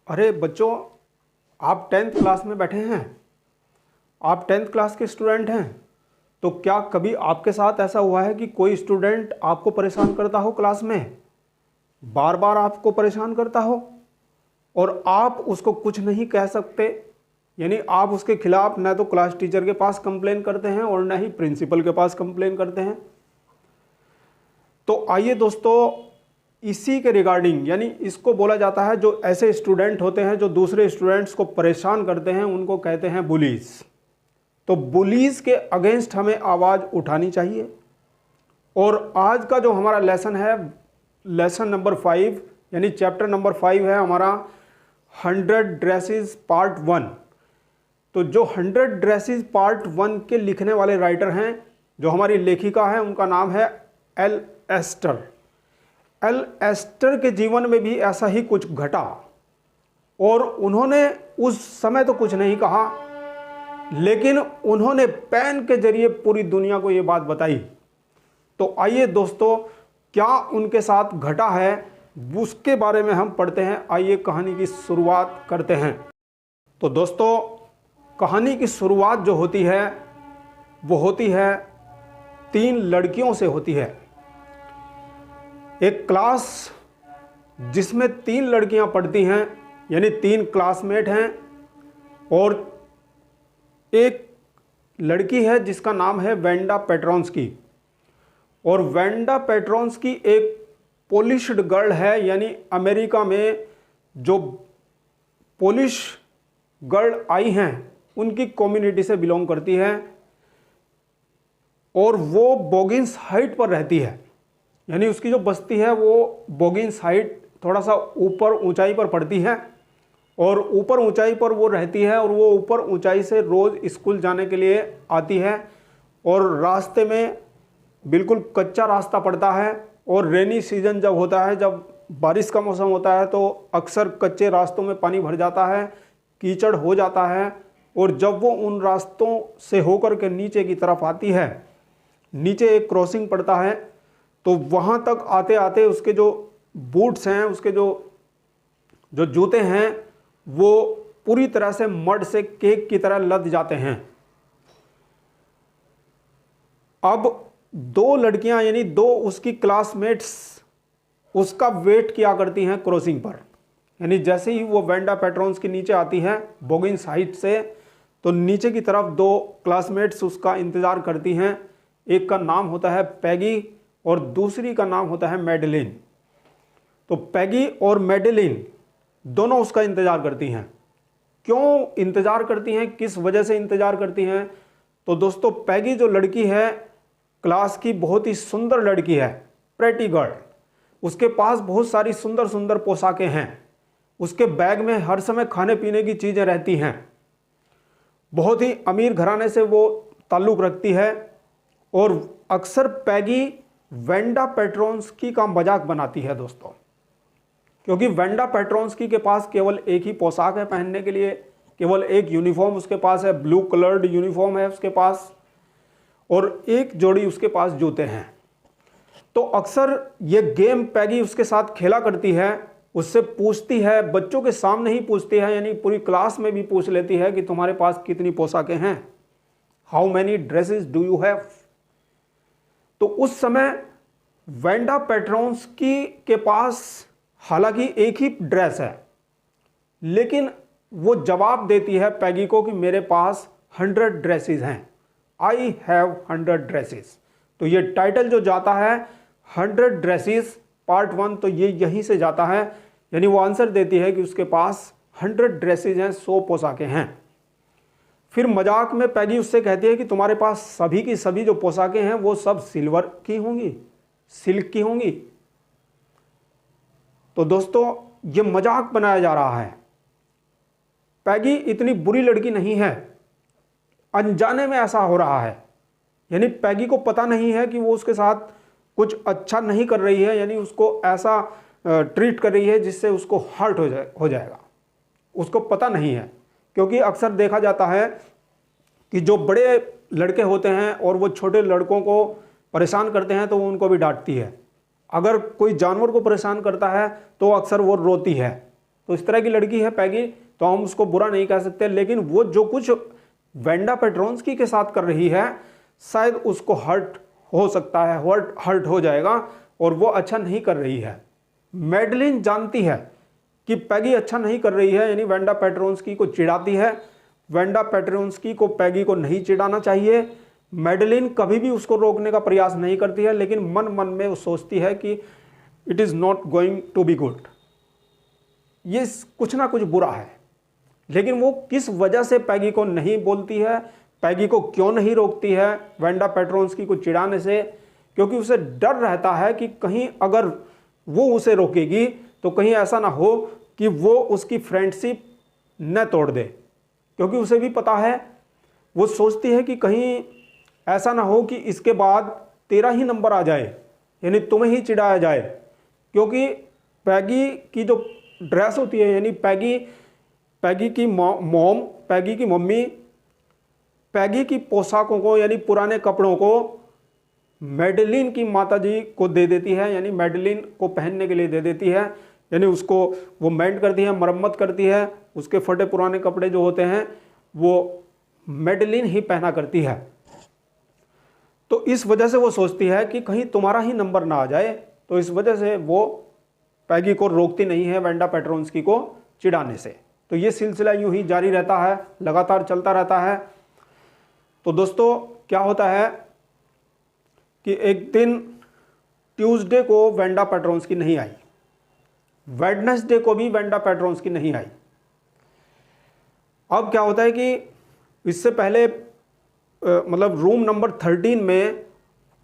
अरे बच्चों, आप टेंथ क्लास में बैठे हैं, आप टेंथ क्लास के स्टूडेंट हैं। तो क्या कभी आपके साथ ऐसा हुआ है कि कोई स्टूडेंट आपको परेशान करता हो क्लास में, बार बार आपको परेशान करता हो और आप उसको कुछ नहीं कह सकते? यानी आप उसके खिलाफ न तो क्लास टीचर के पास कंप्लेन करते हैं और न ही प्रिंसिपल के पास कंप्लेन करते हैं। तो आइए दोस्तों, इसी के रिगार्डिंग, यानी इसको बोला जाता है जो ऐसे स्टूडेंट होते हैं जो दूसरे स्टूडेंट्स को परेशान करते हैं, उनको कहते हैं बुलीज। तो बुलीज के अगेंस्ट हमें आवाज़ उठानी चाहिए। और आज का जो हमारा लेसन है, लेसन नंबर 5, यानी चैप्टर नंबर 5 है हमारा 100 ड्रेसेस पार्ट 1। तो जो 100 ड्रेसेस पार्ट 1 के लिखने वाले राइटर हैं, जो हमारी लेखिका है, उनका नाम है एल एस्टर। एल एस्टर के जीवन में भी ऐसा ही कुछ घटा और उन्होंने उस समय तो कुछ नहीं कहा, लेकिन उन्होंने पेन के जरिए पूरी दुनिया को ये बात बताई। तो आइए दोस्तों, क्या उनके साथ घटा है उसके बारे में हम पढ़ते हैं। आइए कहानी की शुरुआत करते हैं। तो दोस्तों, कहानी की शुरुआत जो होती है वो होती है 3 लड़कियों से होती है। एक क्लास जिसमें 3 लड़कियां पढ़ती हैं, यानी 3 क्लासमेट हैं, और एक लड़की है जिसका नाम है वेंडा पेट्रोन्स्की। और वेंडा पेट्रोन्स्की एक पोलिश्ड गर्ल है, यानी अमेरिका में जो पोलिश गर्ल आई हैं उनकी कम्युनिटी से बिलोंग करती है और वो बोगिन्स हाइट पर रहती है। यानी उसकी जो बस्ती है वो बोगिन्स हाइट थोड़ा सा ऊपर ऊंचाई पर पड़ती है और ऊपर ऊंचाई पर वो रहती है और वो ऊपर ऊंचाई से रोज़ स्कूल जाने के लिए आती है। और रास्ते में बिल्कुल कच्चा रास्ता पड़ता है और रेनी सीजन जब होता है, जब बारिश का मौसम होता है, तो अक्सर कच्चे रास्तों में पानी भर जाता है, कीचड़ हो जाता है। और जब वो उन रास्तों से होकर के नीचे की तरफ आती है, नीचे एक क्रॉसिंग पड़ता है, तो वहाँ तक आते आते उसके जो बूट्स हैं, उसके जो जूते हैं, वो पूरी तरह से मड से केक की तरह लद जाते हैं। अब 2 लड़कियां, यानी 2 उसकी क्लासमेट्स उसका वेट किया करती हैं क्रॉसिंग पर। यानी जैसे ही वो वेंडा पेट्रोन्स के नीचे आती है बोगिन्स हाइट से, तो नीचे की तरफ 2 क्लासमेट्स उसका इंतज़ार करती हैं। एक का नाम होता है पैगी और दूसरी का नाम होता है मैडेलिन। तो पैगी और मैडेलिन दोनों उसका इंतज़ार करती हैं। क्यों इंतज़ार करती हैं, किस वजह से इंतज़ार करती हैं? तो दोस्तों, पैगी जो लड़की है क्लास की, बहुत ही सुंदर लड़की है, प्रेटी गर्ल। उसके पास बहुत सारी सुंदर सुंदर पोशाकें हैं, उसके बैग में हर समय खाने पीने की चीज़ें रहती हैं, बहुत ही अमीर घराने से वो ताल्लुक़ रखती है। और अक्सर पैगी वेंडा पेट्रोन्स्की का मजाक बनाती है दोस्तों, क्योंकि वेंडा पेट्रोन्स्की के पास केवल एक ही पोशाक है पहनने के लिए, केवल एक यूनिफॉर्म उसके पास है, ब्लू कलर्ड यूनिफॉर्म है उसके पास, और एक जोड़ी उसके पास जूते हैं। तो अक्सर ये गेम पैगी उसके साथ खेला करती है, उससे पूछती है, बच्चों के सामने ही पूछती है, यानी पूरी क्लास में भी पूछ लेती है कि तुम्हारे पास कितनी पोशाकें हैं, how many dresses do you have. तो उस समय वेंडा पेट्रोन्स्की के पास हालांकि एक ही ड्रेस है, लेकिन वो जवाब देती है पैगी को कि मेरे पास 100 ड्रेसेस हैं, आई हैव 100 ड्रेसेस। तो ये टाइटल जो जाता है 100 ड्रेसेस पार्ट 1, तो ये यहीं से जाता है। यानी वो आंसर देती है कि उसके पास 100 ड्रेसेस हैं, 100 पोशाकें हैं। फिर मजाक में पैगी उससे कहती है कि तुम्हारे पास सभी की सभी जो पोशाकें हैं वो सब सिल्वर की होंगी, सिल्क की होंगी। तो दोस्तों, ये मजाक बनाया जा रहा है। पैगी इतनी बुरी लड़की नहीं है, अनजाने में ऐसा हो रहा है। यानी पैगी को पता नहीं है कि वो उसके साथ कुछ अच्छा नहीं कर रही है, यानी उसको ऐसा ट्रीट कर रही है जिससे उसको हर्ट हो जाएगा। उसको पता नहीं है, क्योंकि अक्सर देखा जाता है कि जो बड़े लड़के होते हैं और वो छोटे लड़कों को परेशान करते हैं तो वो उनको भी डांटती है। अगर कोई जानवर को परेशान करता है तो अक्सर वो रोती है। तो इस तरह की लड़की है पैगी, तो हम उसको बुरा नहीं कह सकते, लेकिन वो जो कुछ वेंडा पेट्रोन्स्की के साथ कर रही है शायद उसको हर्ट हो सकता है, हर्ट हो जाएगा, और वो अच्छा नहीं कर रही है। मैडलिन जानती है कि पैगी अच्छा नहीं कर रही है, यानी वेंडा पेट्रोन्स्की को चिढ़ाती है। वेंडा पेट्रोन्स्की को पैगी को नहीं चिढ़ाना चाहिए। मैडलिन कभी भी उसको रोकने का प्रयास नहीं करती है, लेकिन मन मन में वो सोचती है कि it is not going to be good, ये कुछ ना कुछ बुरा है। लेकिन वो किस वजह से पैगी को नहीं बोलती है, पैगी को क्यों नहीं रोकती है वेंडा पेट्रोन्स्की को चिढ़ाने से? क्योंकि उसे डर रहता है कि कहीं अगर वो उसे रोकेगी तो कहीं ऐसा ना हो कि वो उसकी फ्रेंडशिप न तोड़ दे। क्योंकि उसे भी पता है, वो सोचती है कि कहीं ऐसा ना हो कि इसके बाद तेरा ही नंबर आ जाए, यानी तुम्हें ही चिढ़ाया जाए। क्योंकि पैगी की जो ड्रेस होती है, यानी पैगी की मॉम, पैगी की मम्मी पैगी की पोशाकों को यानी पुराने कपड़ों को मैडलिन की माताजी को दे देती है, यानी मैडलिन को पहनने के लिए दे देती है, यानी उसको वो मेंट करती है, मरम्मत करती है। उसके फटे पुराने कपड़े जो होते हैं वो मैडलिन ही पहना करती है। तो इस वजह से वो सोचती है कि कहीं तुम्हारा ही नंबर ना आ जाए, तो इस वजह से वो पैगी को रोकती नहीं है वेंडा पेट्रोन्स्की को चिढ़ाने से। तो ये सिलसिला यूं ही जारी रहता है, लगातार चलता रहता है। तो दोस्तों क्या होता है कि एक दिन ट्यूसडे को वेंडा पेट्रोन्स्की नहीं आई, वेडनेसडे को भी वेंडा पेट्रोन्स्की नहीं आई। अब क्या होता है कि इससे पहले मतलब रूम नंबर 13 में,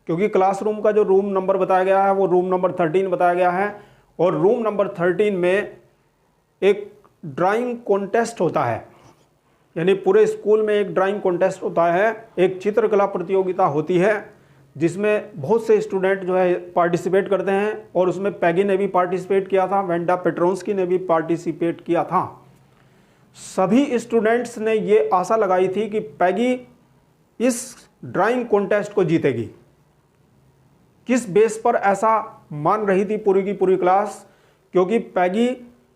क्योंकि क्लासरूम का जो रूम नंबर बताया गया है वो रूम नंबर 13 बताया गया है, और रूम नंबर 13 में एक ड्राइंग कॉन्टेस्ट होता है, यानी पूरे स्कूल में एक ड्राइंग कॉन्टेस्ट होता है, एक चित्रकला प्रतियोगिता होती है जिसमें बहुत से स्टूडेंट जो है पार्टिसिपेट करते हैं। और उसमें पैगी ने भी पार्टिसिपेट किया था, वेंडा पेट्रोन्स्की ने भी पार्टिसिपेट किया था। सभी स्टूडेंट्स ने ये आशा लगाई थी कि पैगी इस ड्राइंग कॉन्टेस्ट को जीतेगी। किस बेस पर ऐसा मान रही थी पूरी की पूरी क्लास? क्योंकि पैगी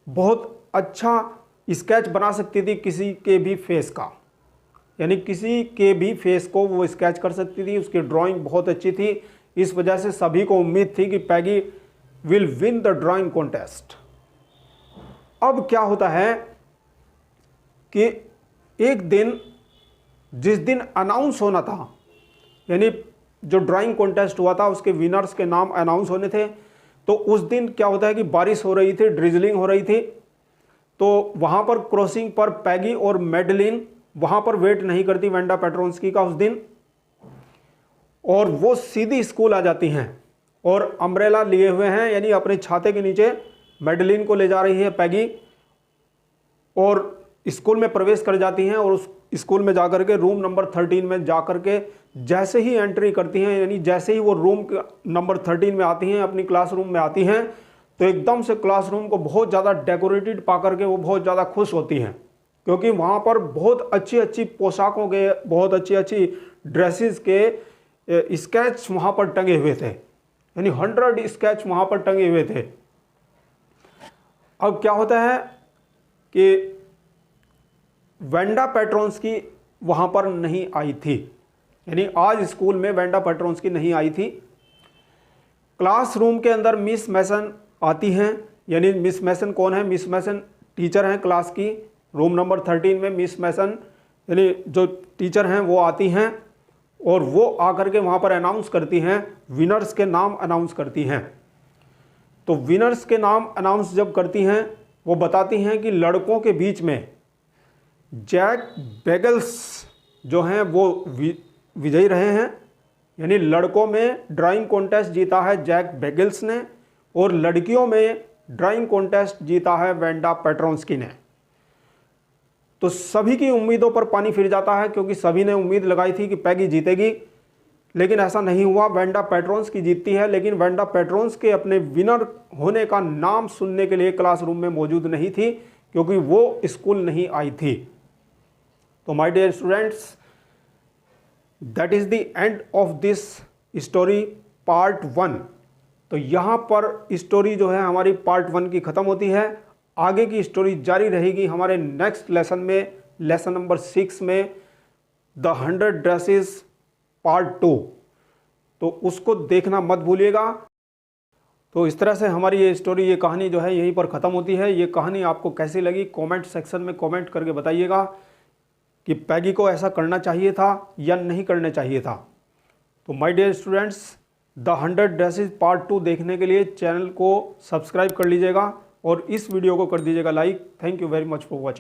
बहुत अच्छा स्केच बना सकती थी किसी के भी फेस का, यानी किसी के भी फेस को वो स्केच कर सकती थी, उसकी ड्राइंग बहुत अच्छी थी। इस वजह से सभी को उम्मीद थी कि Peggy will win the drawing contest. अब क्या होता है कि एक दिन, जिस दिन अनाउंस होना था, यानी जो ड्राइंग कॉन्टेस्ट हुआ था उसके विनर्स के नाम अनाउंस होने थे, तो उस दिन क्या होता है कि बारिश हो रही थी, ड्रिजलिंग हो रही थी। तो वहाँ पर क्रॉसिंग पर पैगी और मैडलिन वहाँ पर वेट नहीं करती वेंडा पेट्रोन्स्की का उस दिन, और वो सीधी स्कूल आ जाती हैं और अम्ब्रेला लिए हुए हैं, यानी अपने छाते के नीचे मैडलिन को ले जा रही है पैगी, और स्कूल में प्रवेश कर जाती हैं। और उस स्कूल में जाकर के रूम नंबर 13 में जाकर के जैसे ही एंट्री करती हैं, यानी जैसे ही वो रूम नंबर 13 में आती हैं, अपनी क्लासरूम में आती हैं, तो एकदम से क्लासरूम को बहुत ज़्यादा डेकोरेटेड पा करके वो बहुत ज़्यादा खुश होती हैं। क्योंकि वहाँ पर बहुत अच्छी अच्छी पोशाकों के, बहुत अच्छी अच्छी ड्रेसेस के स्केच वहाँ पर टंगे हुए थे, यानी 100 स्केच वहाँ पर टंगे हुए थे। अब क्या होता है कि वेंडा पेट्रोन्स्की वहाँ पर नहीं आई थी, यानी आज स्कूल में वेंडा पेट्रोन्स्की नहीं आई थी। क्लासरूम के अंदर मिस मैसन आती हैं, यानी मिस मैसन कौन है? मिस मैसन टीचर हैं क्लास की। रूम नंबर 13 में मिस मैसन यानी जो टीचर हैं वो आती हैं, और वो आकर के वहाँ पर अनाउंस करती हैं, विनर्स के नाम अनाउंस करती हैं। तो विनर्स के नाम अनाउंस जब करती हैं, वो बताती हैं कि लड़कों के बीच में जैक बेगल्स जो हैं वो विजयी रहे हैं, यानी लड़कों में ड्राइंग कॉन्टेस्ट जीता है जैक बेगल्स ने, और लड़कियों में ड्राइंग कॉन्टेस्ट जीता है वेंडा पेट्रोन्स्की ने। तो सभी की उम्मीदों पर पानी फिर जाता है, क्योंकि सभी ने उम्मीद लगाई थी कि पैगी जीतेगी, लेकिन ऐसा नहीं हुआ। वेंडा पेट्रोन्स्की जीतती है, लेकिन वेंडा पेट्रोन्स्की अपने विनर होने का नाम सुनने के लिए क्लासरूम में मौजूद नहीं थी, क्योंकि वो स्कूल नहीं आई थी। तो my dear students, that is the end of this story part 1। तो यहाँ पर स्टोरी जो है हमारी पार्ट 1 की ख़त्म होती है। आगे की स्टोरी जारी रहेगी हमारे नेक्स्ट लेसन में, लेसन नंबर 6 में, द 100 ड्रेसेस पार्ट 2। तो उसको देखना मत भूलिएगा। तो इस तरह से हमारी ये स्टोरी, ये कहानी जो है यहीं पर ख़त्म होती है। ये कहानी आपको कैसी लगी कमेंट सेक्शन में कमेंट करके बताइएगा कि पैगी को ऐसा करना चाहिए था या नहीं करना चाहिए था। तो my dear students, the 100 dresses part 2 देखने के लिए चैनल को सब्सक्राइब कर लीजिएगा और इस वीडियो को कर दीजिएगा like. Thank you very much for watching.